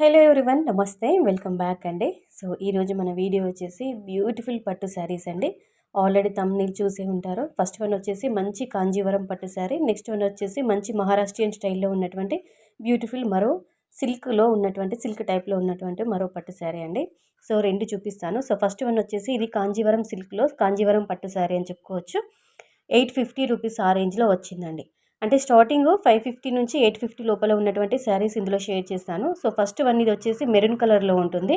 Hello everyone, నమస్తే, welcome back అండి. So ఈరోజు మన వీడియో వచ్చేసి బ్యూటిఫుల్ పట్టు శారీస్ అండి. ఆల్రెడీ తమ్ముని చూసే ఉంటారు. ఫస్ట్ వన్ వచ్చేసి మంచి కాంజీవరం పట్టు శారీ, నెక్స్ట్ వన్ వచ్చేసి మంచి మహారాష్ట్రియన్ స్టైల్లో ఉన్నటువంటి బ్యూటిఫుల్ మరో సిల్క్లో ఉన్నటువంటి సిల్క్ టైప్లో ఉన్నటువంటి మరో పట్టు శారీ అండి. సో రెండు చూపిస్తాను. సో ఫస్ట్ వన్ వచ్చేసి ఇది కాంజీవరం సిల్క్లో కాంజీవరం పట్టు శారీ అని చెప్పుకోవచ్చు. 850 రూపీస్ ఆ రేంజ్లో వచ్చిందండి. అంటే స్టార్టింగ్ 550 నుంచి 850 లోపల ఉన్నటువంటి శారీస్ ఇందులో షేర్ చేస్తాను. సో ఫస్ట్ వన్ ఇది వచ్చేసి మెరూన్ కలర్లో ఉంటుంది.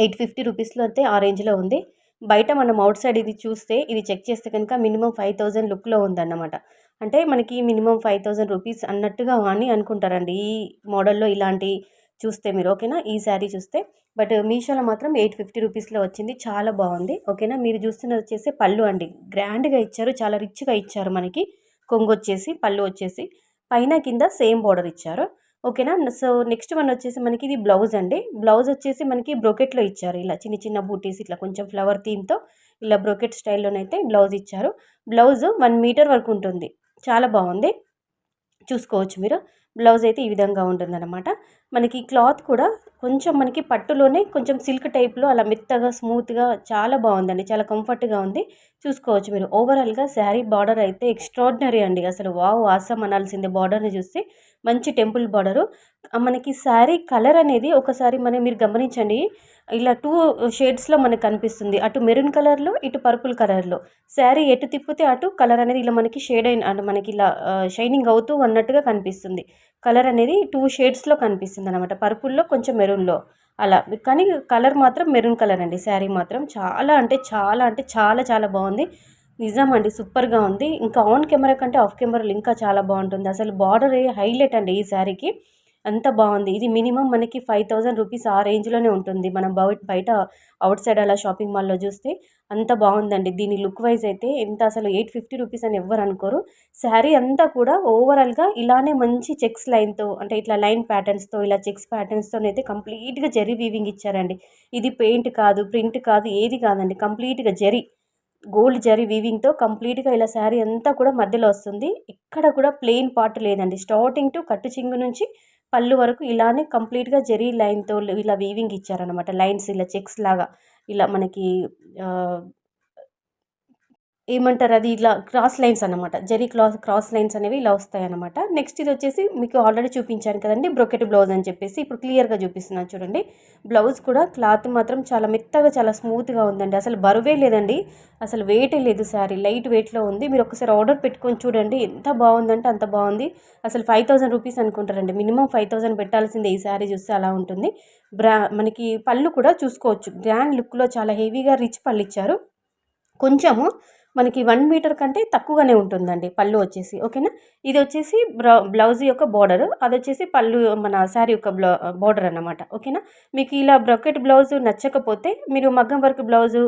850 రూపీస్లో అయితే ఆ రేంజ్లో ఉంది. బయట మనం అవుట్ సైడ్ ఇది చూస్తే, ఇది చెక్ చేస్తే కనుక మినిమం 5000 లుక్లో ఉందన్నమాట. అంటే మనకి మినిమం 5000 రూపీస్ అన్నట్టుగా అని అనుకుంటారండి ఈ మోడల్లో ఇలాంటి చూస్తే మీరు. ఓకేనా, ఈ శారీ చూస్తే. బట్ మీషోలో మాత్రం 850 రూపీస్లో వచ్చింది. చాలా బాగుంది. ఓకేనా, మీరు చూస్తున్నది వచ్చేసి పళ్ళు అండి. గ్రాండ్గా ఇచ్చారు, చాలా రిచ్గా ఇచ్చారు. మనకి కొంగు వచ్చేసి, పళ్ళు వచ్చేసి పైన కింద సేమ్ బార్డర్ ఇచ్చారు. ఓకేనా. సో నెక్స్ట్ వన్ వచ్చేసి మనకి ఇది బ్లౌజ్ అండి. బ్లౌజ్ వచ్చేసి మనకి బ్రోకెట్లో ఇచ్చారు. ఇలా చిన్న చిన్న బూటీస్, ఇట్లా కొంచెం ఫ్లవర్ థీమ్తో ఇలా బ్రోకెట్ స్టైల్లోనైతే బ్లౌజ్ ఇచ్చారు. బ్లౌజ్ 1 మీటర్ వరకు ఉంటుంది. చాలా బాగుంది, చూసుకోవచ్చు మీరు. బ్లౌజ్ అయితే ఈ విధంగా ఉంటుందన్నమాట. మనకి క్లాత్ కూడా కొంచెం మనకి పట్టులోనే కొంచెం సిల్క్ టైప్లో అలా మెత్తగా స్మూత్గా చాలా బాగుందండి. చాలా కంఫర్ట్గా ఉంది, చూసుకోవచ్చు మీరు. ఓవరాల్గా శారీ బార్డర్ అయితే ఎక్స్ట్రాడినరీ అండి. అసలు వావ్, ఆసమ్ అనాల్సిందే. బార్డర్ని చూస్తే మంచి టెంపుల్ బార్డరు. మనకి శారీ కలర్ అనేది ఒకసారి మీరు గమనించండి. ఇలా 2 షేడ్స్లో మనకు కనిపిస్తుంది. అటు మెరూన్ కలర్లో, ఇటు పర్పుల్ కలర్లో. శారీ ఎటు తిప్పితే అటు కలర్ అనేది ఇలా మనకి షేడ్ అయిన అంటే మనకి ఇలా షైనింగ్ అవుతూ అన్నట్టుగా కనిపిస్తుంది. కలర్ అనేది 2 షేడ్స్లో కనిపిస్తుంది అనమాట. పర్పుల్లో, కొంచెం మెరూన్లో అలా. కానీ కలర్ మాత్రం మెరూన్ కలర్ అండి. శారీ మాత్రం చాలా అంటే చాలా అంటే చాలా చాలా బాగుంది. నిజం అండి, సూపర్గా ఉంది. ఇంకా ఆన్ కెమెరా కంటే ఆఫ్ కెమెరాలో ఇంకా చాలా బాగుంటుంది. అసలు బార్డర్ హైలైట్ అండి ఈ శారీకి. అంత బాగుంది. ఇది మినిమం మనకి 5000 రూపీస్ ఆ రేంజ్లోనే ఉంటుంది. మనం బయట అవుట్ సైడ్ అలా షాపింగ్ మాల్లో చూస్తే అంత బాగుందండి. దీని లుక్ వైజ్ అయితే ఎంత అసలు 850 రూపీస్ అని ఎవ్వరు అనుకోరు. శారీ అంతా కూడా ఓవరాల్గా ఇలానే మంచి చెక్స్ లైన్తో, అంటే ఇట్లా లైన్ ప్యాటర్న్స్తో, ఇలా చెక్స్ ప్యాటర్న్స్తోనైతే కంప్లీట్గా జరీ వీవింగ్ ఇచ్చారండి. ఇది పెయింట్ కాదు, ప్రింట్ కాదు, ఏది కాదండి. కంప్లీట్గా జరీ, గోల్డ్ జరీ వీవింగ్తో కంప్లీట్గా ఇలా శారీ అంతా కూడా మధ్యలో వస్తుంది. ఇక్కడ కూడా ప్లెయిన్ పార్ట్ లేదండి. స్టార్టింగ్ టు కట్టు చింగు నుంచి పళ్ళు వరకు ఇలానే కంప్లీట్గా జరీ లైన్తో ఇలా వీవింగ్ ఇచ్చారనమాట. లైన్స్ ఇలా చెక్స్ లాగా ఇలా మనకి ఏమంటారు, అది ఇలా క్రాస్ లైన్స్ అనమాట. జరీ క్రాస్ లైన్స్ అనేవి ఇలా వస్తాయన్నమాట. నెక్స్ట్ ఇది వచ్చేసి మీకు ఆల్రెడీ చూపించాను కదండి, బ్రొకెట్ బ్లౌజ్ అని చెప్పేసి. ఇప్పుడు క్లియర్గా చూపిస్తున్నాను చూడండి. బ్లౌజ్ కూడా క్లాత్ మాత్రం చాలా మెత్తగా, చాలా స్మూత్గా ఉందండి. అసలు బరువే లేదండి, అసలు వెయిటే లేదు. శారీ లైట్ వెయిట్లో ఉంది. మీరు ఒకసారి ఆర్డర్ పెట్టుకొని చూడండి, ఎంత బాగుందంటే అంత బాగుంది. అసలు 5000 రూపీస్ అనుకుంటారండి. మినిమం 5000 పెట్టాల్సిందే ఈ శారీ చూస్తే. అలా ఉంటుంది. మనకి పళ్ళు కూడా చూసుకోవచ్చు. గ్రాండ్ లుక్లో చాలా హెవీగా రిచ్ పళ్ళు ఇచ్చారు. కొంచెము మనకి 1 మీటర్ కంటే తక్కువగానే ఉంటుందండి పళ్ళు వచ్చేసి. ఓకేనా. ఇది వచ్చేసి బ్లౌజ్ యొక్క బార్డర్, అది వచ్చేసి పళ్ళు మన శారీ యొక్క బార్డర్ అన్నమాట. ఓకేనా. మీకు ఇలా బ్రొకెట్ బ్లౌజ్ నచ్చకపోతే మీరు మగ్గం work blouse,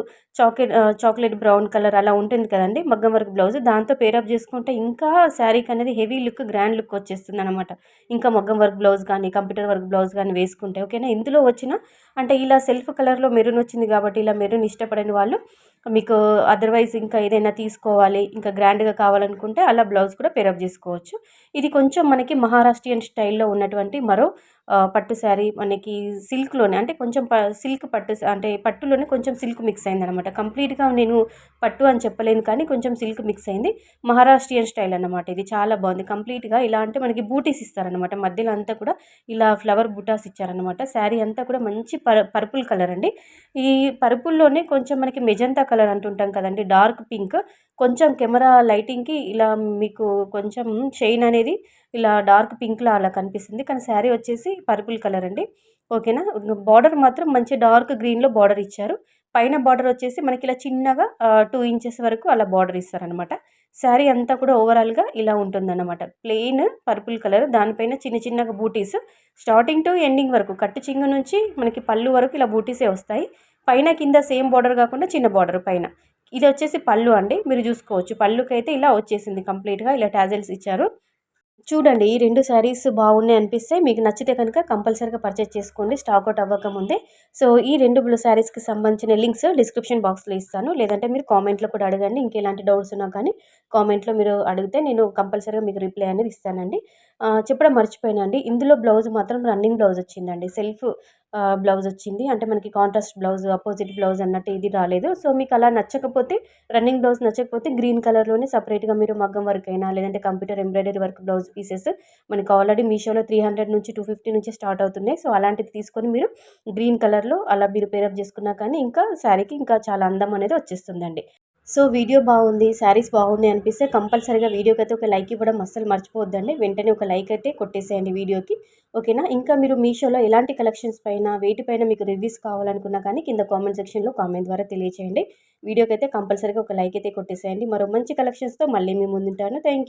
chocolate brown colour అలా ఉంటుంది కదండి మగ్గం వర్క్ బ్లౌజ్, దాంతో పేరప్ చేసుకుంటే ఇంకా శారీకి అనేది హెవీ లుక్, గ్రాండ్ లుక్ వచ్చేస్తుంది అనమాట. ఇంకా మగ్గం వర్క్ బ్లౌజ్ కానీ, కంప్యూటర్ వర్క్ బ్లౌజ్ కానీ వేసుకుంటే. ఓకేనా. ఇందులో వచ్చిన అంటే ఇలా సెల్ఫ్ కలర్లో మెరూన్ వచ్చింది కాబట్టి, ఇలా మెరూన్ ఇష్టపడని వాళ్ళు మీకు అదర్వైజ్ ఇంకా ఏదైనా తీసుకోవాలి, ఇంకా గ్రాండ్గా కావాలనుకుంటే అలా బ్లౌజ్ కూడా పేరప్ చేసుకోవచ్చు. ఇది కొంచెం మనకి మహారాష్ట్రియన్ స్టైల్లో ఉన్నటువంటి మరో పట్టు శారీ. మనకి సిల్క్లోనే, అంటే కొంచెం సిల్క్ పట్టు, అంటే పట్టులోనే కొంచెం సిల్క్ మిక్స్ అయిందనమాట. కంప్లీట్గా నేను పట్టు అని చెప్పలేను, కానీ కొంచెం సిల్క్ మిక్స్ అయింది. మహారాష్ట్రియన్ స్టైల్ అన్నమాట. ఇది చాలా బాగుంది. కంప్లీట్గా ఇలా అంటే మనకి బూటీస్ ఇస్తారనమాట. మధ్యలో అంతా కూడా ఇలా ఫ్లవర్ బూటాస్ ఇచ్చారనమాట. శారీ అంతా కూడా మంచి పర్పుల్ కలర్ అండి. ఈ పర్పుల్లోనే కొంచెం మనకి మెజంతా కలర్ అంటుంటాం కదండి, డార్క్ పింక్. కొంచెం కెమెరా లైటింగ్కి ఇలా మీకు కొంచెం షైన్ అనేది ఇలా డార్క్ పింక్లో అలా కనిపిస్తుంది, కానీ శారీ వచ్చేసి పర్పుల్ కలర్ అండి. ఓకేనా. బార్డర్ మాత్రం మంచి డార్క్ గ్రీన్లో బార్డర్ ఇచ్చారు. పైన బార్డర్ వచ్చేసి మనకి ఇలా చిన్నగా 2 ఇంచెస్ వరకు అలా బార్డర్ ఇస్తారనమాట. శారీ అంతా కూడా ఓవరాల్గా ఇలా ఉంటుందన్నమాట. ప్లెయిన్ పర్పుల్ కలర్, దానిపైన చిన్న చిన్నగా బూటీస్ స్టార్టింగ్ టు ఎండింగ్ వరకు, కట్టు చింగు నుంచి మనకి పళ్ళు వరకు ఇలా బూటీసే వస్తాయి. పైన కింద సేమ్ బార్డర్ కాకుండా చిన్న బార్డర్ పైన. ఇది వచ్చేసి పళ్ళు అండి, మీరు చూసుకోవచ్చు. పళ్ళుకైతే ఇలా వచ్చేసింది కంప్లీట్గా, ఇలా టాజల్స్ ఇచ్చారు. చూడండి, ఈ 2 శారీస్ బాగున్నాయి అనిపిస్తే మీకు నచ్చితే కనుక కంపల్సరీగా పర్చేజ్ చేసుకోండి, స్టాక్ అవుట్ అవ్వకముందే. సో ఈ 2 శారీస్కి సంబంధించిన లింక్స్ డిస్క్రిప్షన్ బాక్స్లో ఇస్తాను, లేదంటే మీరు కామెంట్లో కూడా అడగండి. ఇంకెలాంటి డౌట్స్ ఉన్నా కానీ కామెంట్లో మీరు అడిగితే నేను కంపల్సరీగా మీకు రిప్లై అనేది ఇస్తానండి. చెప్పడం మర్చిపోయానండి. ఇందులో బ్లౌజ్ మాత్రం రన్నింగ్ బ్లౌజ్ వచ్చిందండి. సెల్ఫ్ బ్లౌజ్ వచ్చింది. అంటే మనకి కాంట్రాస్ట్ బ్లౌజ్, అపోజిట్ బ్లౌజ్ అన్నట్టు ఇది రాలేదు. సో, మీకు అలా నచ్చకపోతే రన్నింగ్ బ్లౌజ్ నచ్చకపోతే గ్రీన్ కలర్‌లోనే సెపరేట్‌గా మీరు మగ్గం వర్క్ అయినా లేదంటే computer embroidery work blouse pieces మనకి ఆల్రెడీ మీషోలో 300 నుంచి 250 నుంచి స్టార్ట్ అవుతున్నాయి. సో, అలాంటిది తీసుకొని మీరు గ్రీన్ కలర్‌లో అలా మీరు పేరప్ చేసుకున్నా కానీ ఇంకా శారీకి ఇంకా చాలా అందం అనేది వచ్చేస్తుందండి. సో, వీడియో బాగుంది, శారీస్ బాగున్నాయి అనిపిస్తే కంపల్సరీగా వీడియోకైతే ఒక లైక్ ఇవ్వడం అస్సలు మర్చిపోవద్దండి. వెంటనే ఒక లైక్ అయితే కొట్టేసేయండి వీడియోకి. ఓకేనా? ఇంకా మీరు మీషోలో ఎలాంటి కలెక్షన్స్ పైన, వేటి పైన మీకు రివ్యూస్ కావాలనుకున్నా కానీ కింద కామెంట్ సెక్షన్‌లో కామెంట్ ద్వారా తెలియచేయండి. వీడియోకైతే కంపల్సరీగా ఒక లైక్ అయితే కొట్టేసేయండి. మరో మంచి కలెక్షన్స్‌తో మళ్ళీ మీ ముందుంటాను. Thank you.